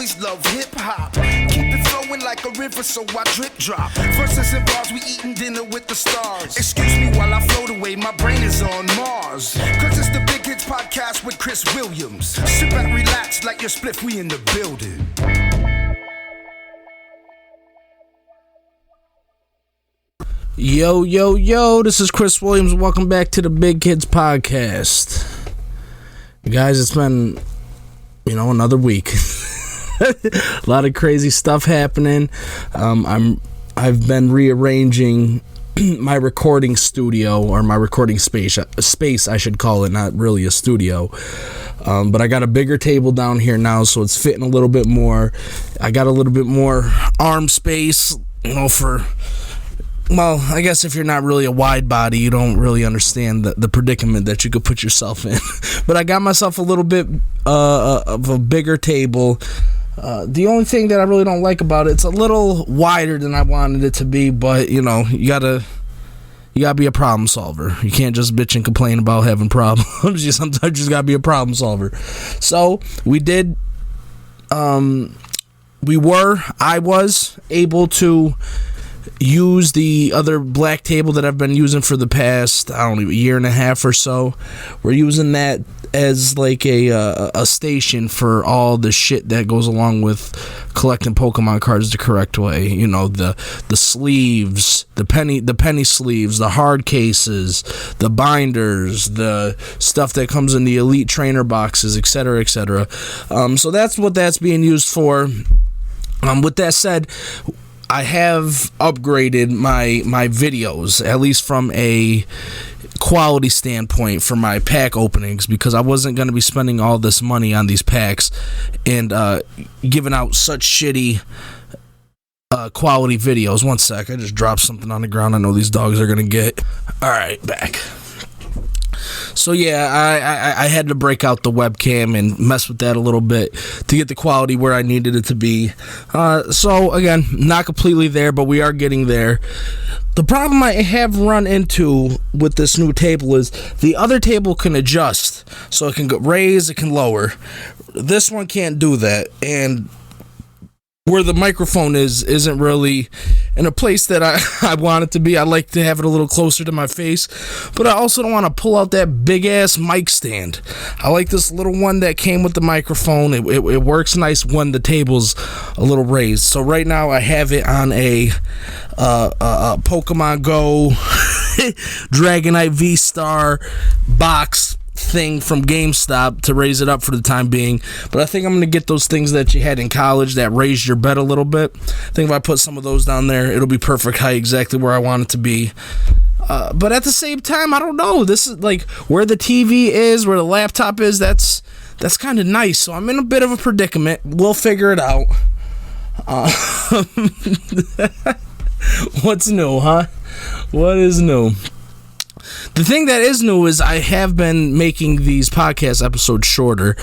always love hip-hop. Keep it flowing like a river, so I drip drop. Verses and bars, we eating dinner with the stars. Excuse me while I float away, my brain is on Mars. Cause it's the Big Kids Podcast with Chris Williams. Sit back, relax, like your spliff, we in the building. Yo, yo, yo, this is Chris Williams. Welcome back to the Big Kids Podcast. Guys, it's been, another week. A lot of crazy stuff happening. I've been rearranging my recording studio, or my recording space, I should call it, not really a studio. But I got a bigger table down here now, so it's fitting a little bit more. I got a little bit more arm space, well, I guess if you're not really a wide body, you don't really understand the predicament that you could put yourself in. But I got myself a little bit of a bigger table. The only thing that I really don't like about it's a little wider than I wanted it to be, but, you gotta be a problem solver. You can't just bitch and complain about having problems. You sometimes just gotta be a problem solver. So, I was able to use the other black table that I've been using for the past, a year and a half or so. We're using that as like a station for all the shit that goes along with collecting Pokemon cards the correct way. The sleeves, the penny sleeves, the hard cases, the binders, the stuff that comes in the Elite Trainer boxes, etc., etc. So that's what that's being used for. With that said, I have upgraded my videos, at least from a quality standpoint, for my pack openings, because I wasn't going to be spending all this money on these packs and giving out such shitty quality videos. One sec, I just dropped something on the ground I know these dogs are going to get. Alright, back. So yeah, I had to break out the webcam and mess with that a little bit to get the quality where I needed it to be. So again, not completely there, but we are getting there. The problem I have run into with this new table is the other table can adjust. So it can raise, it can lower. This one can't do that, and where the microphone isn't really in a place that I want it to be. I like to have it a little closer to my face, but I also don't want to pull out that big ass mic stand. I like this little one that came with the microphone. It works nice when the table's a little raised. So right now I have it on a Pokemon Go Dragonite V-Star box thing from GameStop to raise it up for the time being. But I think I'm going to get those things that you had in college that raised your bed a little bit. I think if I put some of those down there, it'll be perfect height, exactly where I want it to be. But at the same time, I don't know. This is like where the TV is, where the laptop is. That's kind of nice. So I'm in a bit of a predicament. We'll figure it out. What's new, huh? What is new? The thing that is new is I have been making these podcast episodes shorter,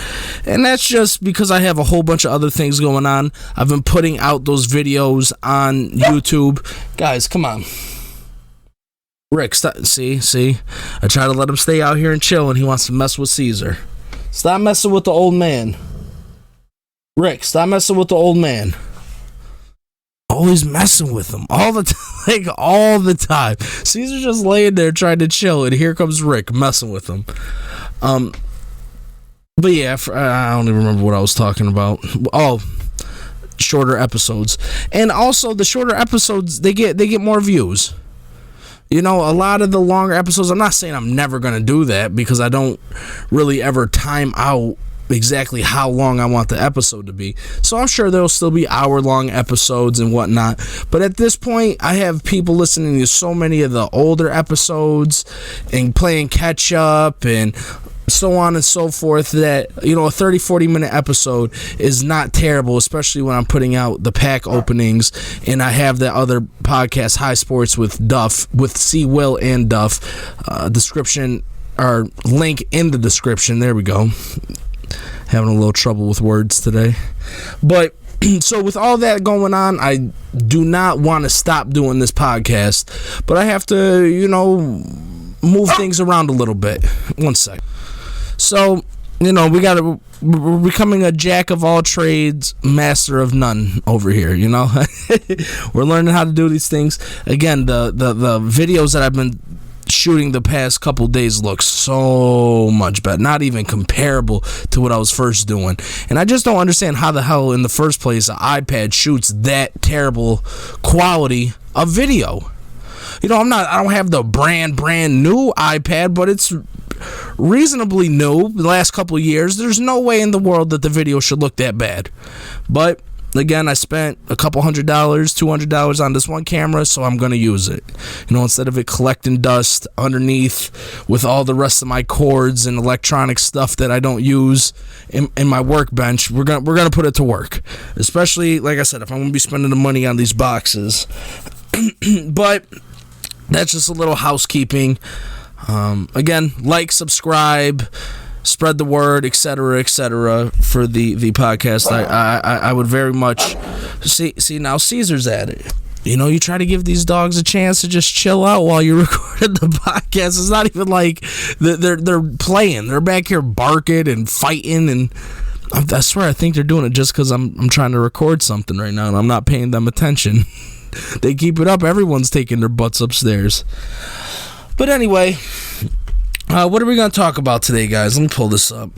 and that's just because I have a whole bunch of other things going on. I've been putting out those videos on YouTube. Guys, come on. Rick, stop. See? I try to let him stay out here and chill, and he wants to mess with Caesar. Stop messing with the old man. Rick, stop messing with the old man. Always messing with him all the time, all the time. Caesar's just laying there trying to chill, and here comes Rick messing with him. But yeah, I don't even remember what I was talking about. Oh, shorter episodes, and also the shorter episodes they get more views. A lot of the longer episodes. I'm not saying I'm never gonna do that because I don't really ever time out exactly how long I want the episode to be. So I'm sure there'll still be hour-long episodes and whatnot. But at this point, I have people listening to so many of the older episodes and playing catch-up and so on and so forth that, a 30-40 minute episode is not terrible, especially when I'm putting out the pack openings and I have that other podcast, High Sports with Duff, with C. Will and Duff. Description, or link in the description. There we go. Having a little trouble with words today. But so with all that going on, I do not want to stop doing this podcast, but I have to, move things around a little bit. One sec. So we're becoming a jack of all trades, master of none over here, We're learning how to do these things. Again, the videos that I've been shooting the past couple days look so much better, not even comparable to what I was first doing. And I just don't understand how the hell in the first place an iPad shoots that terrible quality of video. I don't have the brand new iPad, but it's reasonably new the last couple of years. There's no way in the world that the video should look that bad. But again, I spent a couple $200 on this one camera, so I'm going to use it. Instead of it collecting dust underneath with all the rest of my cords and electronic stuff that I don't use in my workbench, we're gonna put it to work. Especially, like I said, if I'm going to be spending the money on these boxes. But that's just a little housekeeping. Again, like, subscribe, spread the word, etc., for the podcast. I would very much see now Caesar's at it. You try to give these dogs a chance to just chill out while you recorded the podcast. It's not even like they're playing. They're back here barking and fighting, and I swear I think they're doing it just because I'm trying to record something right now and I'm not paying them attention. They keep it up. Everyone's taking their butts upstairs. But anyway, what are we going to talk about today, guys? Let me pull this up.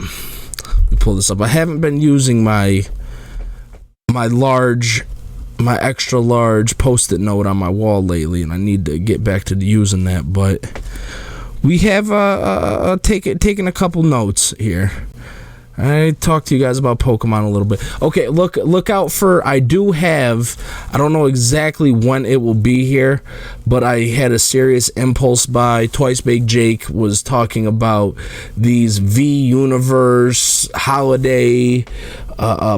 I haven't been using my extra large Post-it note on my wall lately, and I need to get back to using that. But we have taken a couple notes here. I talked to you guys about Pokemon a little bit. Okay, look out for, I don't know exactly when it will be here, but I had a serious impulse buy. Twice Baked Jake was talking about these V-Universe holiday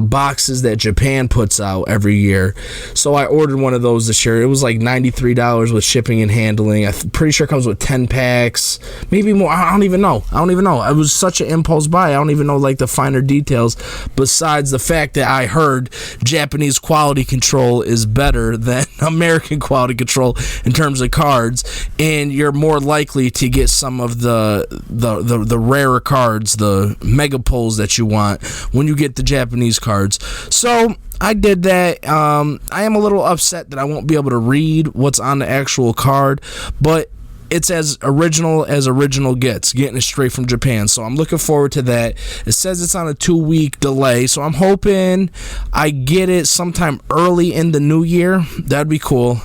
boxes that Japan puts out every year. So I ordered one of those this year. It was like $93 with shipping and handling. I'm pretty sure it comes with 10 packs, maybe more. I don't even know. It was such an impulse buy. I don't even know like the finer details, besides the fact that I heard Japanese quality control is better than American quality control in terms of cards, and you're more likely to get some of the rarer cards, the mega pulls that you want when you get the Japanese cards. So I did that. I am a little upset that I won't be able to read what's on the actual card, but it's as original gets, getting it straight from Japan. So I'm looking forward to that. It says it's on a 2-week delay, so I'm hoping I get it sometime early in the new year. That'd be cool.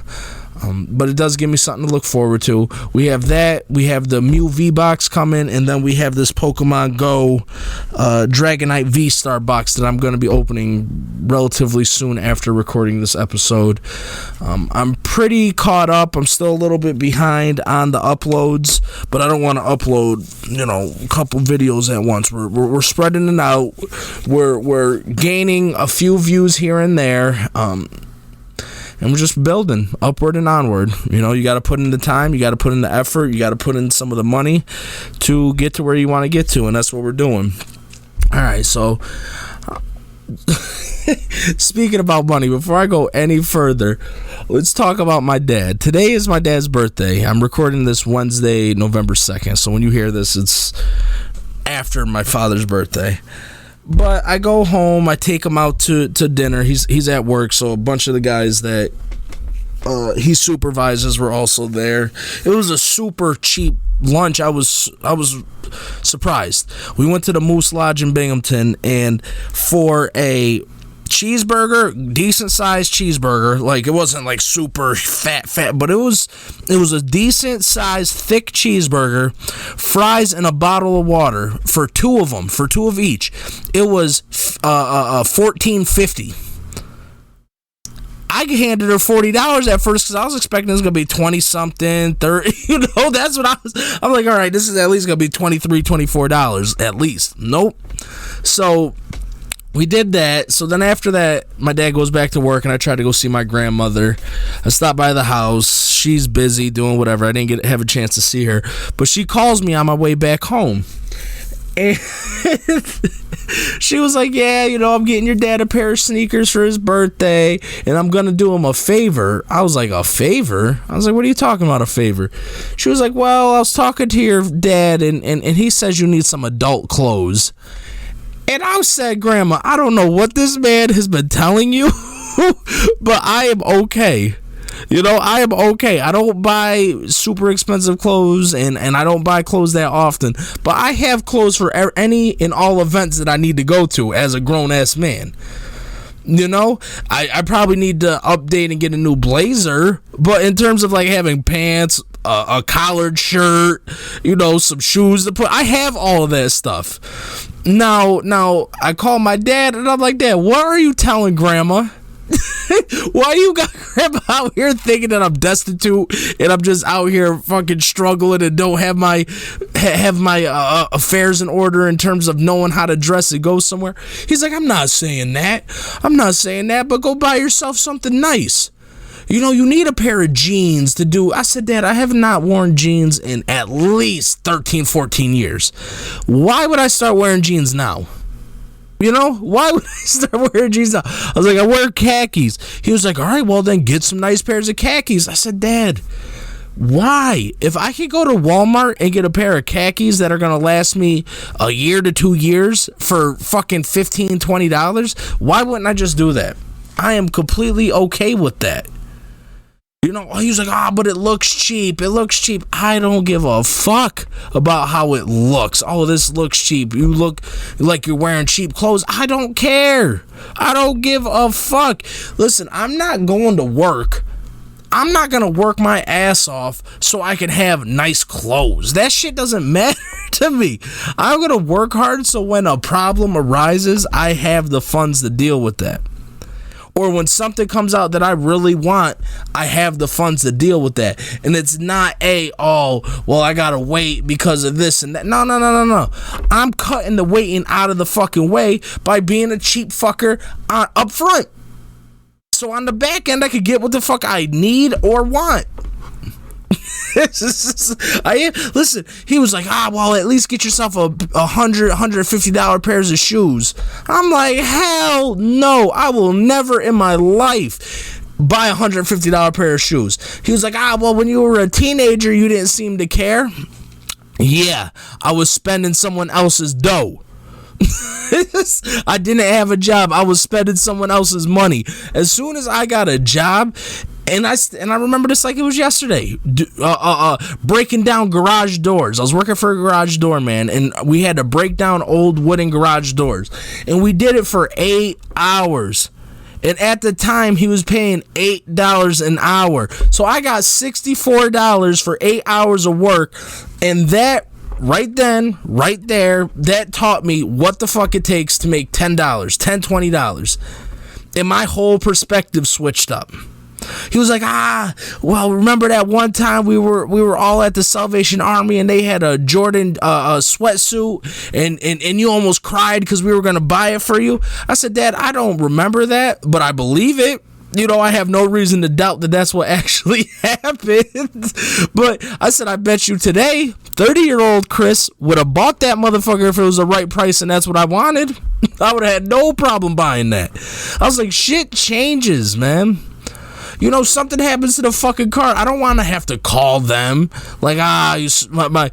But it does give me something to look forward to. We have that. We have the Mew V-Box coming, and then we have this Pokemon Go Dragonite V-Star box that I'm going to be opening relatively soon after recording this episode. I'm pretty caught up. I'm still a little bit behind on the uploads, but I don't want to upload, a couple videos at once. We're spreading it out. We're gaining a few views here and there. And we're just building upward and onward. You got to put in the time, you got to put in the effort, you got to put in some of the money to get to where you want to get to, and that's what we're doing. All right, so speaking about money, before I go any further, let's talk about my dad. Today is my dad's birthday. I'm recording this Wednesday, November 2nd, so when you hear this, it's after my father's birthday. But I go home, I take him out to dinner. He's at work, so a bunch of the guys that he supervises were also there. It was a super cheap lunch. I was surprised. We went to the Moose Lodge in Binghamton, and for a cheeseburger, decent sized cheeseburger, like it wasn't like super fat, but it was a decent sized thick cheeseburger, fries, and a bottle of water for two of each. It was $14.50. I handed her $40 at first because I was expecting it was gonna be 20 something, 30. That's what I'm like, all right, this is at least gonna be $23, $24 at least. Nope. So we did that. So then after that, my dad goes back to work, and I tried to go see my grandmother. I stopped by the house. She's busy doing whatever. I didn't have a chance to see her, but she calls me on my way back home. And she was like, yeah, you know, I'm getting your dad a pair of sneakers for his birthday, and I'm gonna do him a favor. I was like, a favor? I was like, what are you talking about, a favor? She was like, well, I was talking to your dad, and he says you need some adult clothes. And I said, Grandma, I don't know what this man has been telling you, but I am okay. You know, I am okay. I don't buy super expensive clothes, and I don't buy clothes that often. But I have clothes for any and all events that I need to go to as a grown-ass man. You know, I probably need to update and get a new blazer. But in terms of like having pants, a collared shirt, you know, some shoes to put, I have all of that stuff. Now I call my dad, and I'm like, Dad, what are you telling Grandma? Why you got Grandma out here thinking that I'm destitute and I'm just out here fucking struggling and don't have my affairs in order in terms of knowing how to dress and go somewhere? He's like, I'm not saying that, but go buy yourself something nice. You know, you need a pair of jeans to do. I said, Dad, I have not worn jeans in at least 13, 14 years. Why would I start wearing jeans now? You know, why would I start wearing jeans now? I was like, I wear khakis. He was like, all right, well, then get some nice pairs of khakis. I said, Dad, why? If I could go to Walmart and get a pair of khakis that are going to last me a year to 2 years for fucking $15, $20, why wouldn't I just do that? I am completely okay with that. You know, he was like, but it looks cheap. I don't give a fuck about how it looks. Oh, this looks cheap. You look like you're wearing cheap clothes. I don't care. I don't give a fuck. Listen, I'm not going to work. I'm not going to work my ass off so I can have nice clothes. That shit doesn't matter to me. I'm going to work hard so when a problem arises, I have the funds to deal with that. Or when something comes out that I really want, I have the funds to deal with that. And it's not I gotta wait because of this and that. No. I'm cutting the waiting out of the fucking way by being a cheap fucker up front. So on the back end, I could get what the fuck I need or want. Listen, he was like, at least get yourself a $150 pairs of shoes. I'm like, hell no, I will never in my life buy a $150 pair of shoes. He was like, when you were a teenager, you didn't seem to care. Yeah, I was spending someone else's dough. I didn't have a job. I was spending someone else's money. As soon as I got a job, and I remember this like it was yesterday, breaking down garage doors. I was working for a garage door man, and we had to break down old wooden garage doors, and we did it for 8 hours. And at the time, he was paying $8 an hour. So I got $64 for 8 hours of work, and that right then, right there, that taught me what the fuck it takes to make $10, $20. And my whole perspective switched up. He was like, remember that one time we were all at the Salvation Army and they had a Jordan sweatsuit and you almost cried because we were going to buy it for you? I said, Dad, I don't remember that, but I believe it. You know, I have no reason to doubt that that's what actually happened. But I said, I bet you today, 30-year-old Chris would have bought that motherfucker if it was the right price and that's what I wanted. I would have had no problem buying that. I was like, shit changes, man. You know, something happens to the fucking car. I don't want to have to call them. Like, my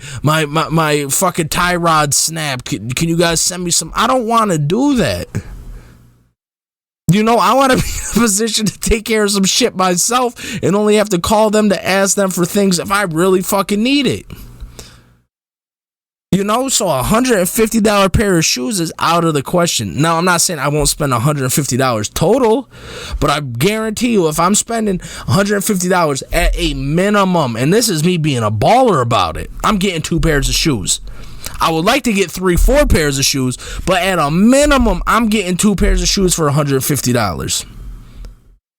fucking tie rod snapped. Can you guys send me some? I don't want to do that. You know, I want to be in a position to take care of some shit myself and only have to call them to ask them for things if I really fucking need it. You know, so a $150 pair of shoes is out of the question. Now, I'm not saying I won't spend $150 total, but I guarantee you if I'm spending $150 at a minimum, and this is me being a baller about it, I'm getting 2 pairs of shoes. I would like to get 3-4 pairs of shoes, but at a minimum, I'm getting 2 pairs of shoes for $150.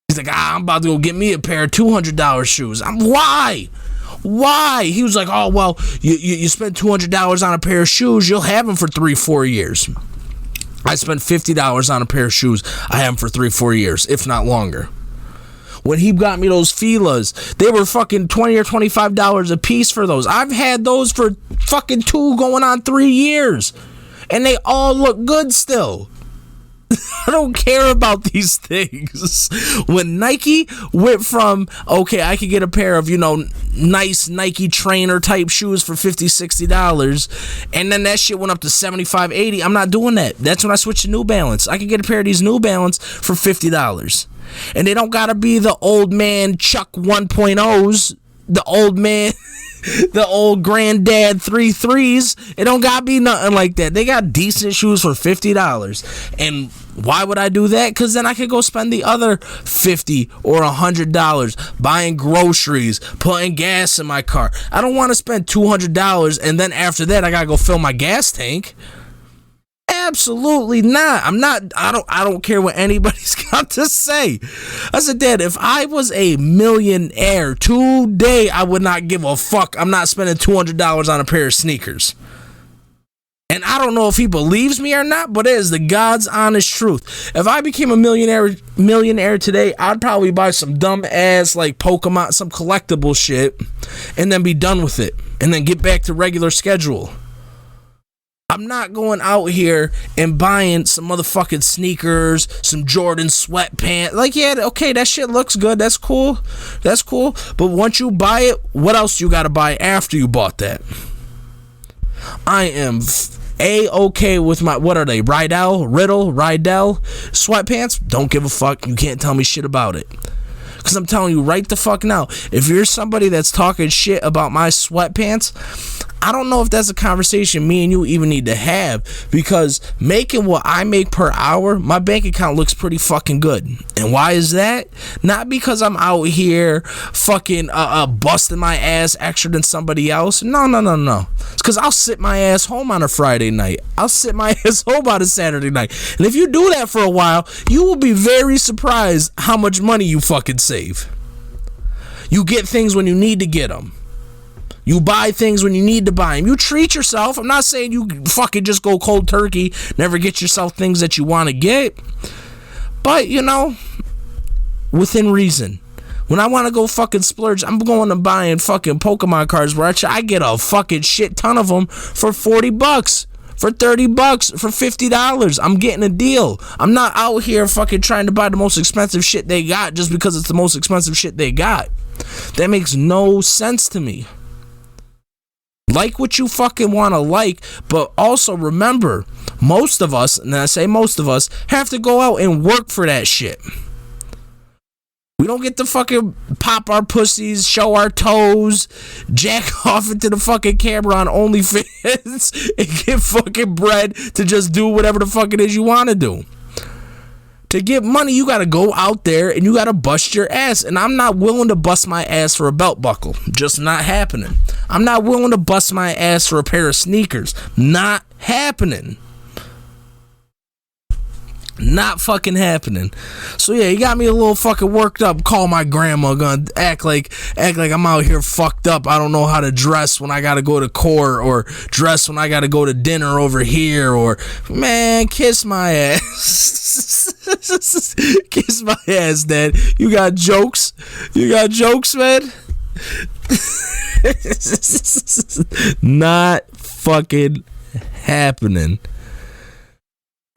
He's like, I'm about to go get me a pair of $200 shoes. Why? He was like, you spend $200 on a pair of shoes, you'll have them for 3-4 years. I spent $50 on a pair of shoes, I have them for 3-4 years, if not longer. When he got me those Filas, they were fucking $20 or $25 a piece for those. I've had those for fucking 2 going on 3 years. and they all look good still. I don't care about these things. When Nike went from, okay, I could get a pair of, nice Nike trainer type shoes for $50, $60, and then that shit went up to $75, $80, I'm not doing that. That's when I switched to New Balance. I could get a pair of these New Balance for $50. And they don't gotta be the old man Chuck 1.0s, the old man... the old granddad 3.3s. It don't gotta be nothing like that. They got decent shoes for $50. And why would I do that? Because then I could go spend the other $50 or $100 buying groceries, putting gas in my car. I don't want to spend $200 and then after that I gotta go fill my gas tank. Absolutely not. I don't care what anybody's got to say. I said, Dad, if I was a millionaire today, I would not give a fuck. I'm not spending $200 on a pair of sneakers. And I don't know if he believes me or not, but it is the God's honest truth. If I became a millionaire today, I'd probably buy some dumb ass like Pokemon, some collectible shit, and then be done with it, and then get back to regular schedule. I'm not going out here and buying some motherfucking sneakers, some Jordan sweatpants. Like, yeah, okay, that shit looks good. That's cool. But once you buy it, what else you gotta buy after you bought that? I am A-okay with my, what are they? Rydell sweatpants? Don't give a fuck. You can't tell me shit about it. Because I'm telling you right the fuck now, if you're somebody that's talking shit about my sweatpants, I don't know if that's a conversation me and you even need to have, because making what I make per hour, my bank account looks pretty fucking good. And why is that? Not because I'm out here fucking busting my ass extra than somebody else. No. It's because I'll sit my ass home on a Friday night. I'll sit my ass home on a Saturday night. And if you do that for a while, you will be very surprised how much money you fucking save. You get things when you need to get them. You buy things when you need to buy them. You treat yourself. I'm not saying you fucking just go cold turkey, never get yourself things that you want to get. But, within reason. When I want to go fucking splurge, I'm going to buying fucking Pokemon cards where I get a fucking shit ton of them for $40, for $30, for $50. I'm getting a deal. I'm not out here fucking trying to buy the most expensive shit they got just because it's the most expensive shit they got. That makes no sense to me. Like what you fucking want to like, but also remember, most of us, and I say most of us, have to go out and work for that shit. We don't get to fucking pop our pussies, show our toes, jack off into the fucking camera on OnlyFans, and get fucking bread to just do whatever the fuck it is you want to do. To get money, you gotta go out there and you gotta bust your ass. And I'm not willing to bust my ass for a belt buckle. Just not happening. I'm not willing to bust my ass for a pair of sneakers. Not happening. Not fucking happening. So yeah, you got me a little fucking worked up. Call my grandma, gonna act like I'm out here fucked up. I don't know how to dress when I gotta go to court, or dress when I gotta go to dinner over here, or man, kiss my ass. Kiss my ass, Dad. You got jokes? Man? Not fucking happening.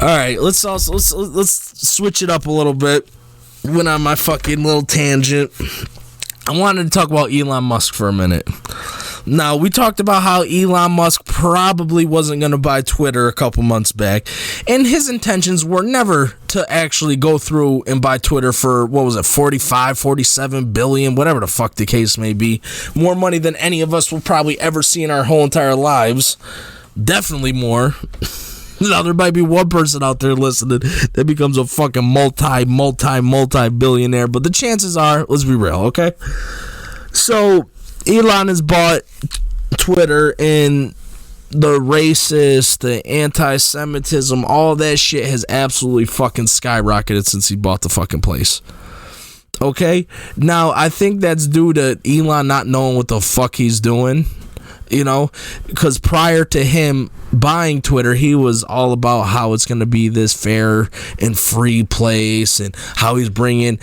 All right, let's switch it up a little bit. Went on my fucking little tangent. I wanted to talk about Elon Musk for a minute. Now, we talked about how Elon Musk probably wasn't going to buy Twitter a couple months back, and his intentions were never to actually go through and buy Twitter for, what was it, 47 billion, whatever the fuck the case may be. More money than any of us will probably ever see in our whole entire lives. Definitely more. Now, there might be one person out there listening that becomes a fucking multi-billionaire, but the chances are, let's be real, okay? So, Elon has bought Twitter, and the racist, the anti-Semitism, all that shit has absolutely fucking skyrocketed since he bought the fucking place. Okay? Now, I think that's due to Elon not knowing what the fuck he's doing. you know, because prior to him buying Twitter, he was all about how it's going to be this fair and free place, and how he's bringing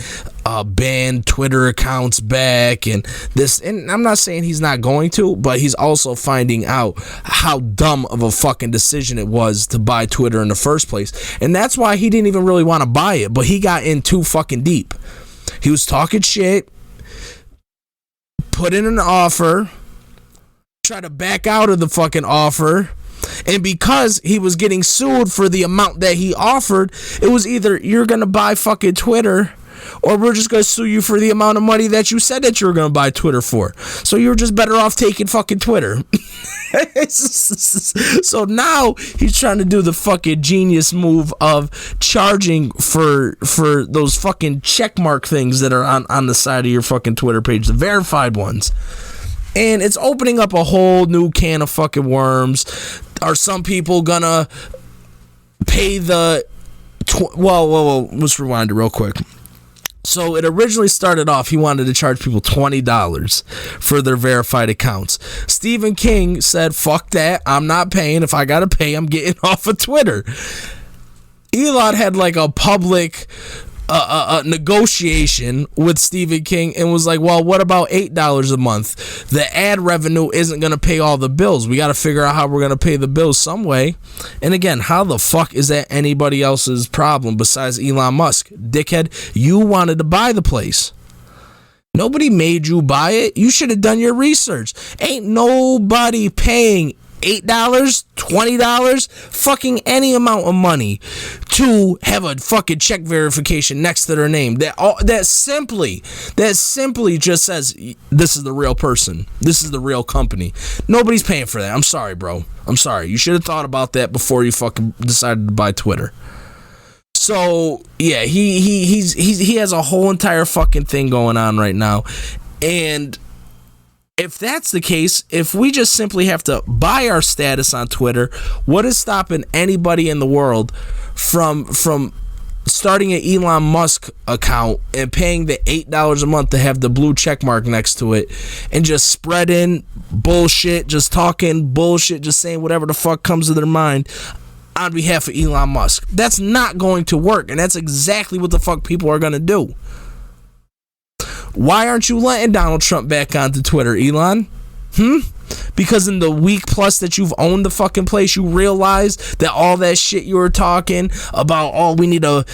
banned Twitter accounts back, and this. And I'm not saying he's not going to, but he's also finding out how dumb of a fucking decision it was to buy Twitter in the first place, and that's why he didn't even really want to buy it. But he got in too fucking deep. He was talking shit, put in an offer, try to back out of the fucking offer, and because he was getting sued for the amount that he offered, it was either you're gonna buy fucking Twitter, or we're just gonna sue you for the amount of money that you said that you were gonna buy Twitter for. So you're just better off taking fucking Twitter. So now he's trying to do the fucking genius move of charging for those fucking checkmark things that are on the side of your fucking Twitter page, the verified ones. And it's opening up a whole new can of fucking worms. Are some people gonna pay the... Well, let's rewind it real quick. So it originally started off, he wanted to charge people $20 for their verified accounts. Stephen King said, fuck that, I'm not paying. If I gotta pay, I'm getting off of Twitter. Elon had like a public negotiation with Stephen King and was like, well, what about $8 a month? The ad revenue isn't going to pay all the bills. We got to figure out how we're going to pay the bills some way. And again, how the fuck is that anybody else's problem besides Elon Musk? Dickhead, you wanted to buy the place. Nobody made you buy it. You should have done your research. Ain't nobody paying $8, $20, fucking any amount of money to have a fucking check verification next to their name that simply just says this is the real person, this is the real company. Nobody's paying for that. I'm sorry, bro. I'm sorry. You should have thought about that before you fucking decided to buy Twitter. So yeah, he has a whole entire fucking thing going on right now, and if that's the case, if we just simply have to buy our status on Twitter, what is stopping anybody in the world from starting an Elon Musk account and paying the $8 a month to have the blue check mark next to it and just spreading bullshit, just talking bullshit, just saying whatever the fuck comes to their mind on behalf of Elon Musk? That's not going to work, and that's exactly what the fuck people are going to do. Why aren't you letting Donald Trump back onto Twitter, Elon? Because in the week plus that you've owned the fucking place, you realize that all that shit you were talking about, oh, we need to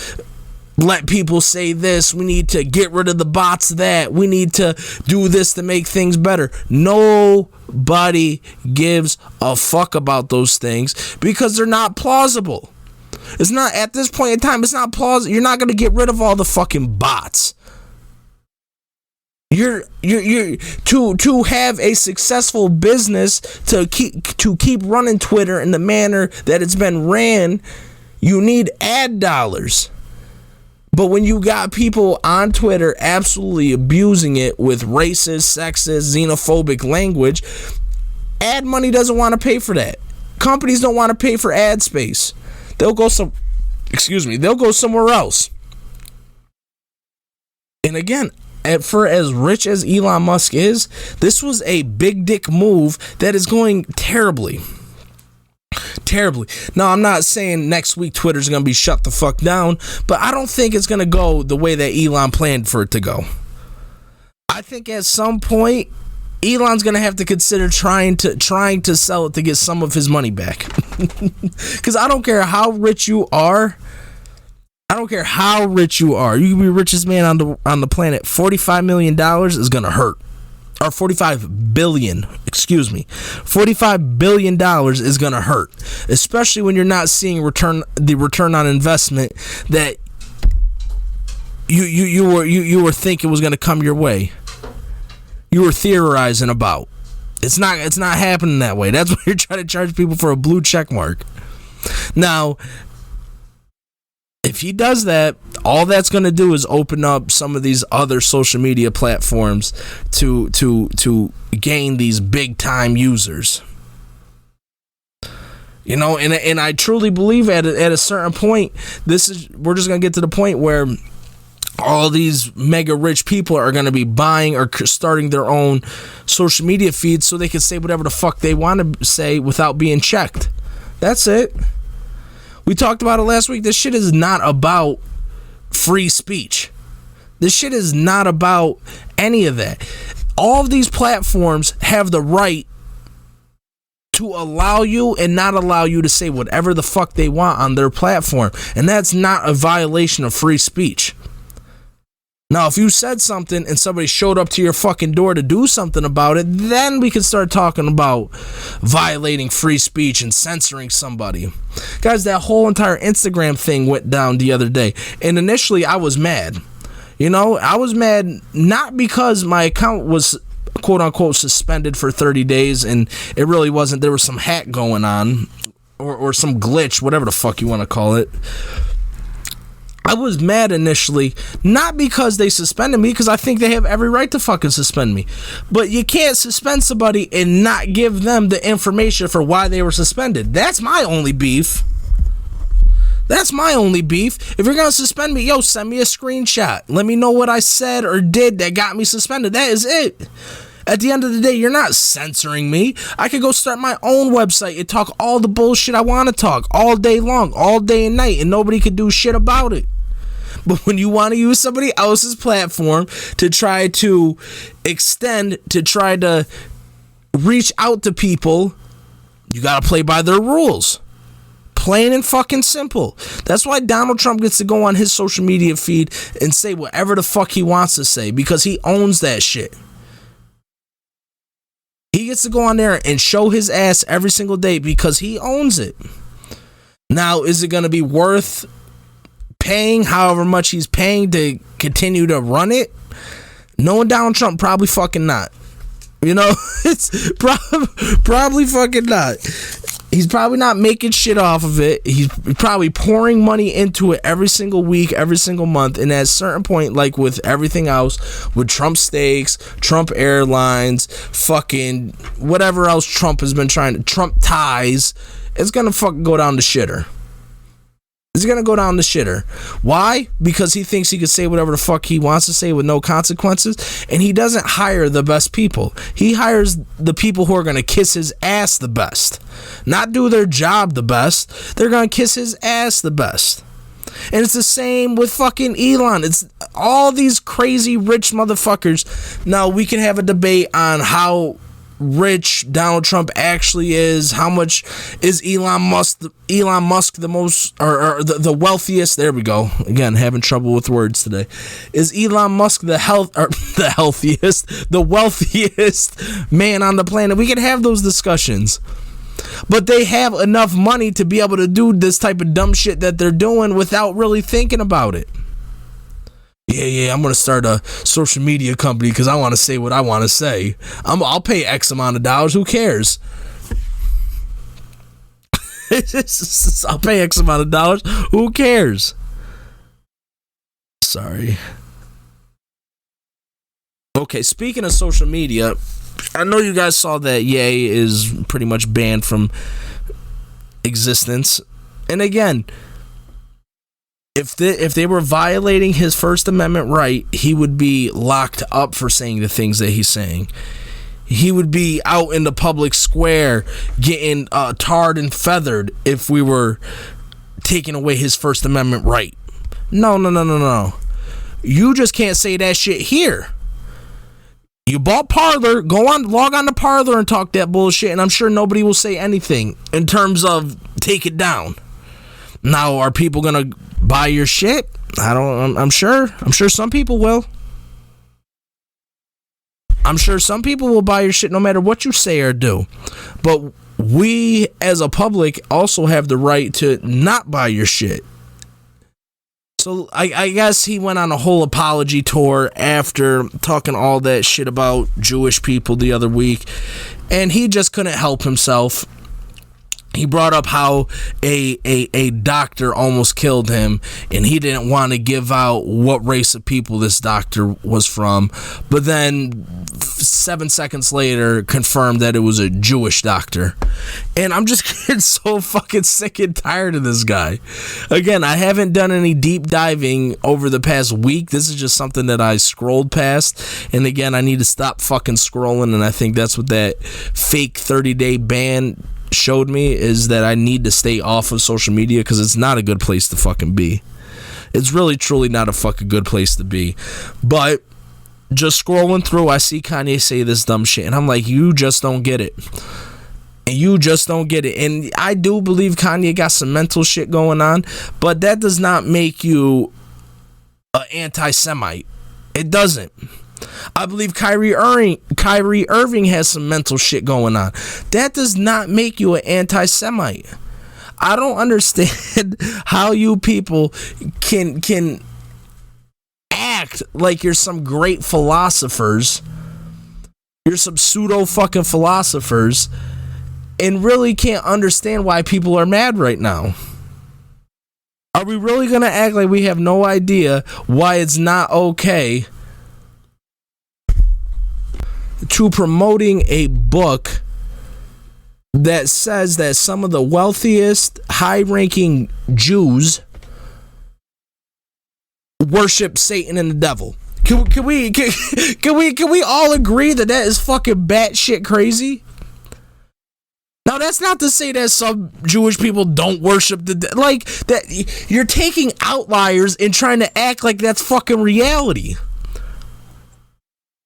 let people say this, we need to get rid of the bots, that we need to do this to make things better. Nobody gives a fuck about those things because they're not plausible. It's not, at this point in time, it's not plausible. You're not going to get rid of all the fucking bots. You're to have a successful business, to keep running Twitter in the manner that it's been ran, you need ad dollars. But when you got people on Twitter absolutely abusing it with racist, sexist, xenophobic language, ad money doesn't want to pay for that. Companies don't want to pay for ad space. They'll go somewhere else. And again, for as rich as Elon Musk is, this was a big dick move that is going terribly. Now, I'm not saying next week Twitter's going to be shut the fuck down, but I don't think it's going to go the way that Elon planned for it to go. I think at some point, Elon's going to have to consider trying to sell it to get some of his money back. Because I don't care how rich you are. You can be the richest man on the planet. $45 million is going to hurt. Or $45 billion, $45 billion is going to hurt. Especially when you're not seeing the return on investment that you were thinking was going to come your way. You were theorizing about. It's not happening that way. That's why you're trying to charge people for a blue check mark. Now, if he does that, all that's going to do is open up some of these other social media platforms to gain these big time users. You know, and I truly believe at a certain point, we're just going to get to the point where all these mega rich people are going to be buying or starting their own social media feeds so they can say whatever the fuck they want to say without being checked. That's it. We talked about it last week. This shit is not about free speech. This shit is not about any of that. All of these platforms have the right to allow you and not allow you to say whatever the fuck they want on their platform. And that's not a violation of free speech. Now, if you said something and somebody showed up to your fucking door to do something about it, then we can start talking about violating free speech and censoring somebody. Guys, that whole entire Instagram thing went down the other day. And initially, I was mad. You know, I was mad not because my account was quote unquote suspended for 30 days and it really wasn't. There was some hack going on or some glitch, whatever the fuck you want to call it. I was mad initially, not because they suspended me, because I think they have every right to fucking suspend me. But you can't suspend somebody and not give them the information for why they were suspended. That's my only beef. That's my only beef. If you're going to suspend me, send me a screenshot. Let me know what I said or did that got me suspended. That is it. At the end of the day, you're not censoring me. I could go start my own website and talk all the bullshit I want to talk all day long, all day and night, and nobody could do shit about it. But when you want to use somebody else's platform to try to extend, to try to reach out to people, you got to play by their rules. Plain and fucking simple. That's why Donald Trump gets to go on his social media feed and say whatever the fuck he wants to say, because he owns that shit. He gets to go on there and show his ass every single day because he owns it. Now, is it going to be worth paying however much he's paying to continue to run it? Knowing Donald Trump, probably fucking not. You know, it's probably fucking not. He's probably not making shit off of it. He's probably pouring money into it every single week, every single month. And at a certain point, like with everything else, with Trump Steaks, Trump Airlines, fucking whatever else Trump has been trying to, Trump ties, it's going to fucking go down the shitter. It's going to go down the shitter. Why? Because he thinks he can say whatever the fuck he wants to say with no consequences. And he doesn't hire the best people. He hires the people who are going to kiss his ass the best. Not do their job the best. They're going to kiss his ass the best. And it's the same with fucking Elon. It's all these crazy rich motherfuckers. Now, we can have a debate on how rich Donald Trump actually is. How much is Elon Musk the most or the wealthiest? There we go. Again, having trouble with words today. Is Elon Musk the wealthiest man on the planet? We can have those discussions. But they have enough money to be able to do this type of dumb shit that they're doing without really thinking about it. Yeah, I'm going to start a social media company because I want to say what I want to say. I'll pay X amount of dollars. Who cares? I'll pay X amount of dollars. Who cares? Sorry. Okay, speaking of social media, I know you guys saw that Ye is pretty much banned from existence. And again, if they were violating his First Amendment right, he would be locked up for saying the things that he's saying. He would be out in the public square getting tarred and feathered if we were taking away his First Amendment right. No. You just can't say that shit here. You bought Parler, log on to Parler and talk that bullshit, and I'm sure nobody will say anything in terms of take it down. Now, are people gonna buy your shit? I'm sure some people will. I'm sure some people will buy your shit no matter what you say or do. But we as a public also have the right to not buy your shit. So I guess he went on a whole apology tour after talking all that shit about Jewish people the other week, and he just couldn't help himself. he brought up how a doctor almost killed him, and he didn't want to give out what race of people this doctor was from, but then 7 seconds later confirmed that it was a Jewish doctor. And I'm just getting so fucking sick and tired of this guy. Again, I haven't done any deep diving over the past week. This is just something that I scrolled past, and again, I need to stop fucking scrolling, and I think that's what that fake 30-day ban showed me, is that I need to stay off of social media, because it's not a good place to fucking be. It's really truly not a fucking good place to be. But just scrolling through, I see Kanye say this dumb shit, and I'm like, you just don't get it. And you just don't get it. And I do believe Kanye got some mental shit going on, but that does not make you an anti-Semite. It doesn't. I believe Kyrie Irving has some mental shit going on. That does not make you an anti-Semite. I don't understand how you people can act like you're some great philosophers. You're some pseudo fucking philosophers, and really can't understand why people are mad right now. Are we really gonna act like we have no idea why it's not okay to promoting a book that says that some of the wealthiest, high-ranking Jews worship Satan and the devil? Can we all agree that is fucking batshit crazy? Now, that's not to say that some Jewish people don't worship like that. You're taking outliers and trying to act like that's fucking reality.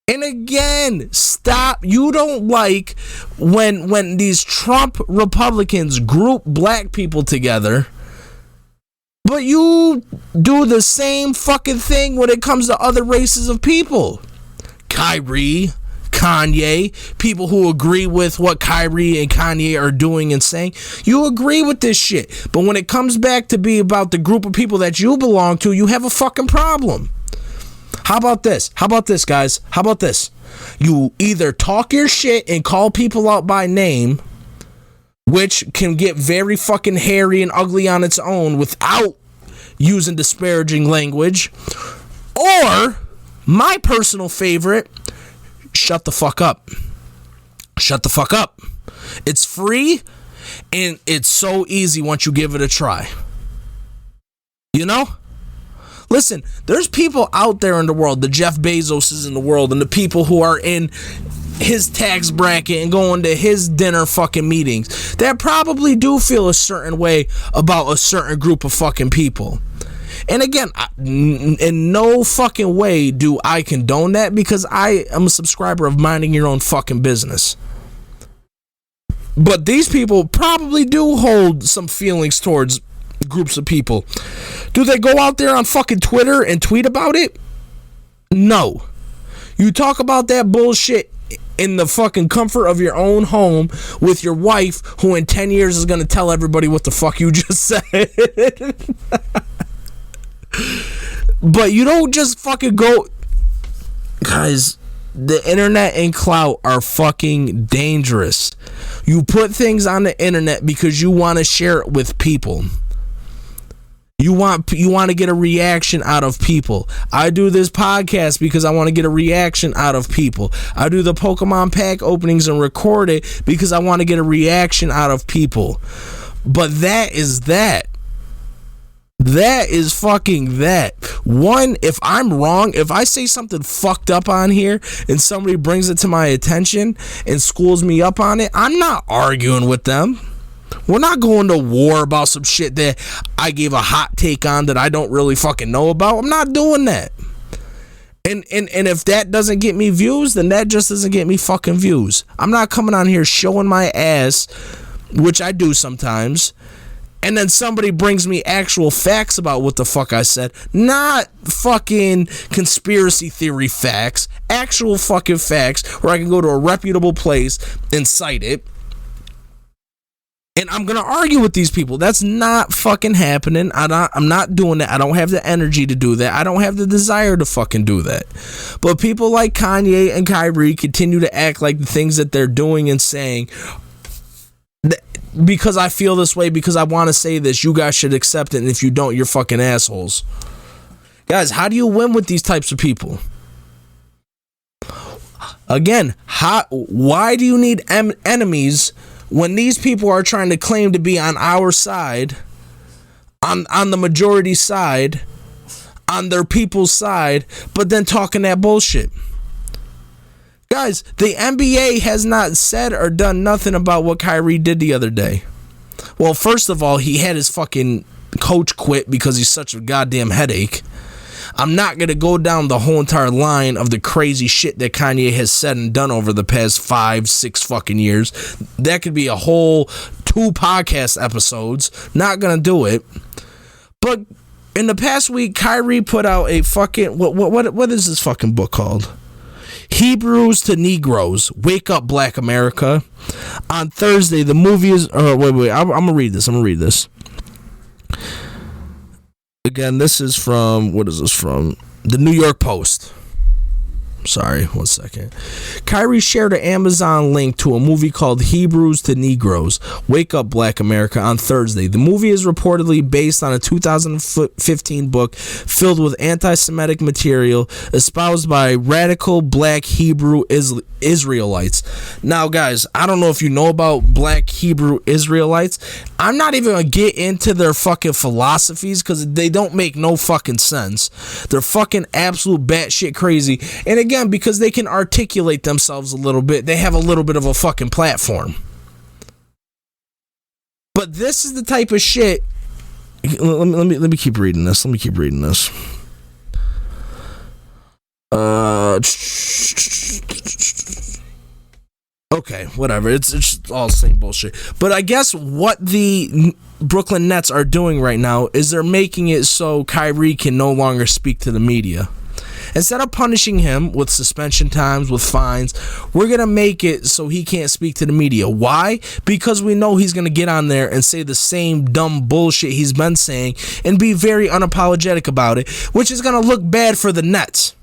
And again, stop. You don't like when these Trump Republicans group black people together, but you do the same fucking thing when it comes to other races of people. Kyrie, Kanye, people who agree with what Kyrie and Kanye are doing and saying, you agree with this shit. But when it comes back to be about the group of people that you belong to, you have a fucking problem. How about this? How about this, guys? How about this? You either talk your shit and call people out by name, which can get very fucking hairy and ugly on its own without using disparaging language, or, my personal favorite, shut the fuck up. Shut the fuck up. It's free, and it's so easy once you give it a try. You know? Listen, there's people out there in the world, the Jeff Bezoses in the world, and the people who are in his tax bracket and going to his dinner fucking meetings, that probably do feel a certain way about a certain group of fucking people. And again, in no fucking way do I condone that, because I am a subscriber of minding your own fucking business. But these people probably do hold some feelings towards groups of people. Do they go out there on fucking Twitter and tweet about it? No. You talk about that bullshit in the fucking comfort of your own home with your wife, who in 10 years is going to tell everybody what the fuck you just said. But you don't just fucking go... Guys, the internet and clout are fucking dangerous. You put things on the internet because you want to share it with people. You want to get a reaction out of people. I do this podcast because I want to get a reaction out of people. I do the Pokemon pack openings and record it because I want to get a reaction out of people. But that is that. That is fucking that. One, if I'm wrong, if I say something fucked up on here and somebody brings it to my attention and schools me up on it, I'm not arguing with them. We're not going to war about some shit that I gave a hot take on that I don't really fucking know about. I'm not doing that. And if that doesn't get me views, then that just doesn't get me fucking views. I'm not coming on here showing my ass, which I do sometimes, and then somebody brings me actual facts about what the fuck I said. Not fucking conspiracy theory facts. Actual fucking facts where I can go to a reputable place and cite it. And I'm going to argue with these people. That's not fucking happening. I'm not doing that. I don't have the energy to do that. I don't have the desire to fucking do that. But people like Kanye and Kyrie continue to act like the things that they're doing and saying, because I feel this way, because I want to say this, you guys should accept it, and if you don't, you're fucking assholes. Guys, how do you win with these types of people? Again, why do you need enemies when these people are trying to claim to be on our side, on the majority side, on their people's side, but then talking that bullshit? Guys, the NBA has not said or done nothing about what Kyrie did the other day. Well, first of all, he had his fucking coach quit because he's such a goddamn headache. I'm not going to go down the whole entire line of the crazy shit that Kanye has said and done over the past 5-6 fucking years. That could be a whole 2 podcast episodes. Not going to do it. But in the past week, Kyrie put out a fucking... What is this fucking book called? Hebrews to Negroes. Wake Up, Black America. On Thursday, the movie is... wait. I'm going to read this. Again, this is from... What is this from? The New York Post. Sorry, 1 second. Kyrie shared an Amazon link to a movie called Hebrews to Negroes, Wake Up Black America on Thursday. The movie is reportedly based on a 2015 book filled with anti-Semitic material espoused by radical black Hebrew Israelites. Now, guys, I don't know if you know about black Hebrew Israelites. I'm not even going to get into their fucking philosophies because they don't make no fucking sense. They're fucking absolute batshit crazy. And again, because they can articulate themselves a little bit, they have a little bit of a fucking platform. But this is the type of shit. Let me keep reading this. Okay, whatever. It's just all the same bullshit. But I guess what the Brooklyn Nets are doing right now is they're making it so Kyrie can no longer speak to the media. Instead of punishing him with suspension times, with fines, we're going to make it so he can't speak to the media. Why? Because we know he's going to get on there and say the same dumb bullshit he's been saying and be very unapologetic about it, which is going to look bad for the Nets.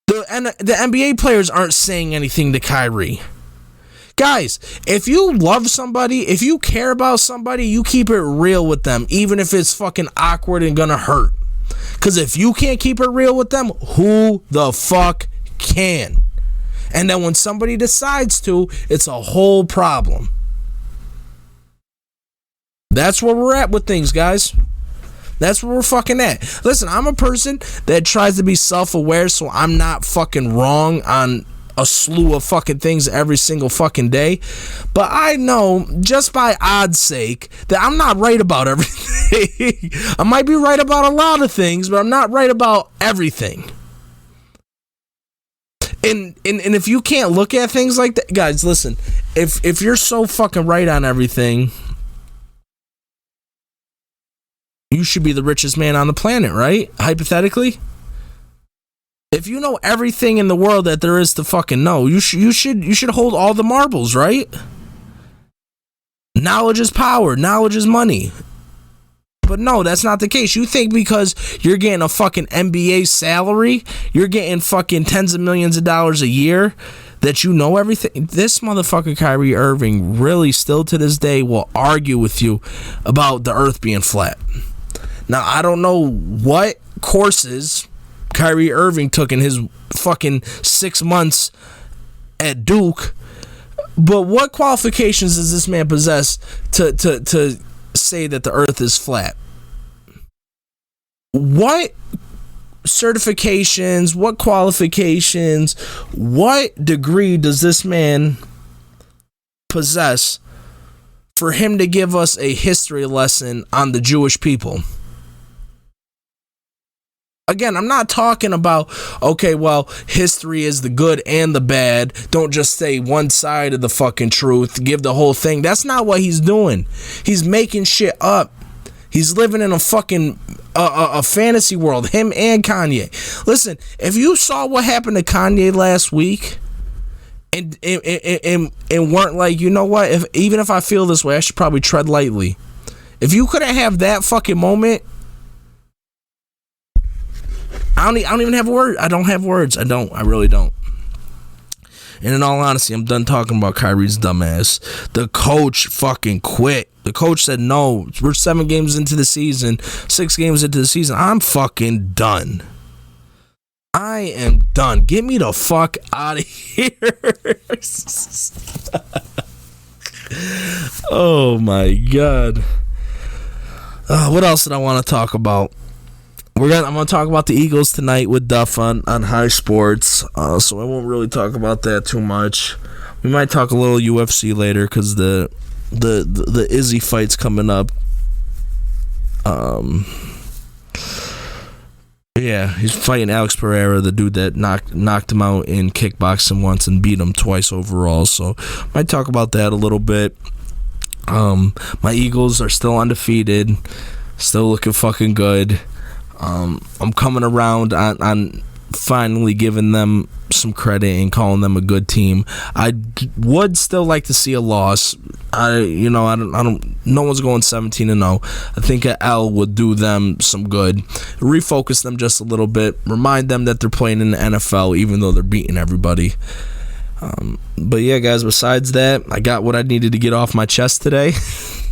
The NBA players aren't saying anything to Kyrie. Guys, if you love somebody, if you care about somebody, you keep it real with them, even if it's fucking awkward and going to hurt. Because if you can't keep it real with them, who the fuck can? And then when somebody decides to, it's a whole problem. That's where we're at with things, guys. That's where we're fucking at. Listen, I'm a person that tries to be self-aware so I'm not fucking wrong on a slew of fucking things every single fucking day. But I know, just by odds sake, that I'm not right about everything. I might be right about a lot of things, but I'm not right about everything. And if you can't look at things like that, guys, listen, if you're so fucking right on everything, you should be the richest man on the planet, right? Hypothetically. If you know everything in the world that there is to fucking know, you should hold all the marbles, right? Knowledge is power. Knowledge is money. But no, that's not the case. You think because you're getting a fucking NBA salary, you're getting fucking tens of millions of dollars a year, that you know everything. This motherfucker Kyrie Irving really still to this day will argue with you about the earth being flat. Now, I don't know what courses Kyrie Irving took in his fucking 6 months at Duke, but what qualifications does this man possess to say that the earth is flat? What certifications, what qualifications, what degree does this man possess for him to give us a history lesson on the Jewish people? Again, I'm not talking about, okay, well, history is the good and the bad. Don't just say one side of the fucking truth. Give the whole thing. That's not what he's doing. He's making shit up. He's living in a fucking a fantasy world. Him and Kanye. Listen, if you saw what happened to Kanye last week and weren't like, you know what? Even if I feel this way, I should probably tread lightly. If you couldn't have that fucking moment, I don't even have words. I don't have words. I really don't. And in all honesty, I'm done talking about Kyrie's dumbass. The coach fucking quit. The coach said, no, we're 7 games into the season, 6 games into the season. I'm fucking done. I am done. Get me the fuck out of here. Oh my God. What else did I want to talk about? I'm gonna talk about the Eagles tonight with Duff on High Sports. So I won't really talk about that too much. We might talk a little UFC later because the Izzy fight's coming up. Yeah, he's fighting Alex Pereira, the dude that knocked him out in kickboxing once and beat him twice overall. So might talk about that a little bit. My Eagles are still undefeated, still looking fucking good. I'm coming around on finally giving them some credit and calling them a good team. I would still like to see a loss. I don't. No one's going 17-0. I think an L would do them some good. Refocus them just a little bit. Remind them that they're playing in the NFL, even though they're beating everybody. But yeah, guys. Besides that, I got what I needed to get off my chest today.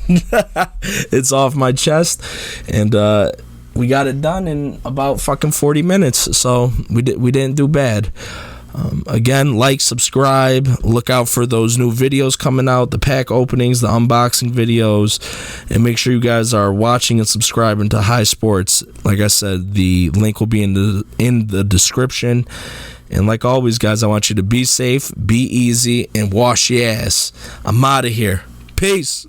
It's off my chest, and we got it done in about fucking 40 minutes. So we didn't do bad. Again, like, subscribe, look out for those new videos coming out, the pack openings, the unboxing videos, and make sure you guys are watching and subscribing to High Sports. Like I said, the link will be in the description. And like always, guys, I want you to be safe, be easy, and wash your ass. I'm out of here. Peace.